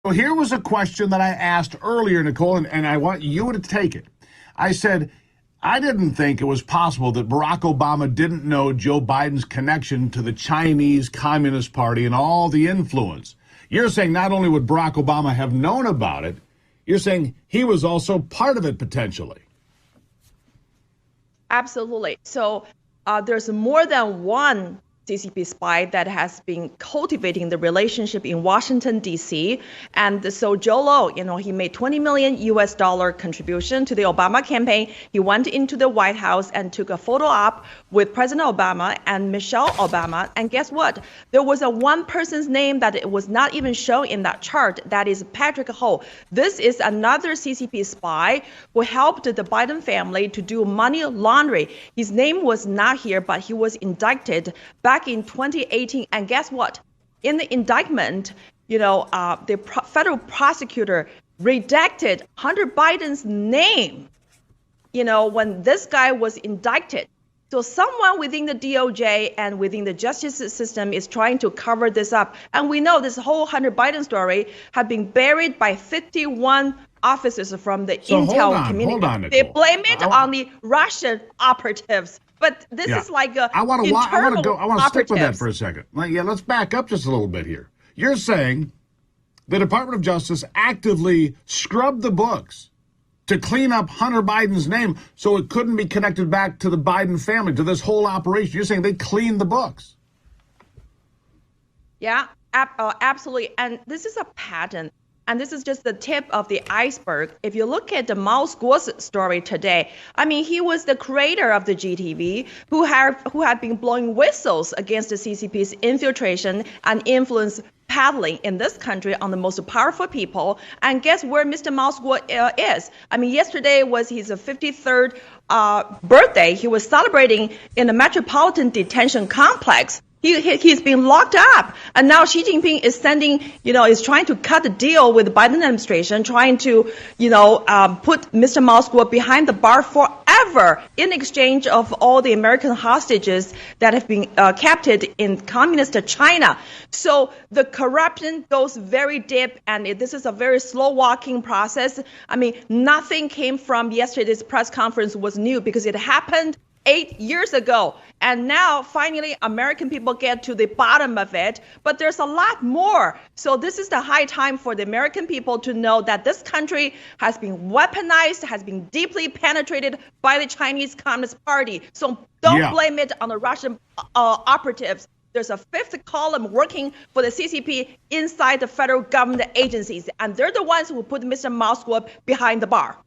So here was a question that I asked earlier, Nicole, and I want you to take it. I said, I didn't think it was possible that Barack Obama didn't know Joe Biden's connection to the Chinese Communist Party and all the influence. You're saying not only would Barack Obama have known about it, you're saying he was also part of it potentially. Absolutely. So there's more than one CCP spy that has been cultivating the relationship in Washington, D.C. And so Joe Low, he made $20 million contribution to the Obama campaign. He went into the White House and took a photo op with President Obama and Michelle Obama. And guess what? There was a one person's name that it was not even shown in that chart. That is Patrick Ho. This is another CCP spy who helped the Biden family to do money laundering. His name was not here, but he was indicted back in 2018, and guess what? In the indictment, the federal prosecutor redacted Hunter Biden's name, when this guy was indicted. So someone within the DOJ and within the justice system is trying to cover this up. And we know this whole Hunter Biden story had been buried by 51 officers from the intel community. They blame it on the Russian operatives. But this is like I want to stick with that for a second. Let's back up just a little bit here. You're saying the Department of Justice actively scrubbed the books to clean up Hunter Biden's name so it couldn't be connected back to the Biden family, to this whole operation. You're saying they cleaned the books. Yeah, absolutely. And this is a pattern. And this is just the tip of the iceberg. If you look at the Miles Guo's story today, he was the creator of the GTV who had been blowing whistles against the CCP's infiltration and influence peddling in this country on the most powerful people. And guess where Mr. Miles Guo is? Yesterday was his 53rd birthday. He was celebrating in the Metropolitan Detention Complex. He's been locked up, and now Xi Jinping is is trying to cut the deal with the Biden administration, trying to, put Mr. Miles Guo behind the bar forever in exchange of all the American hostages that have been captured in communist China. So the corruption goes very deep, and this is a very slow walking process. Nothing came from yesterday's press conference was new because it happened 8 years ago. And now, finally, American people get to the bottom of it. But there's a lot more. So this is the high time for the American people to know that this country has been weaponized, has been deeply penetrated by the Chinese Communist Party. So don't blame it on the Russian operatives. There's a fifth column working for the CCP inside the federal government agencies. And they're the ones who put Mr. Miles Guo behind the bar.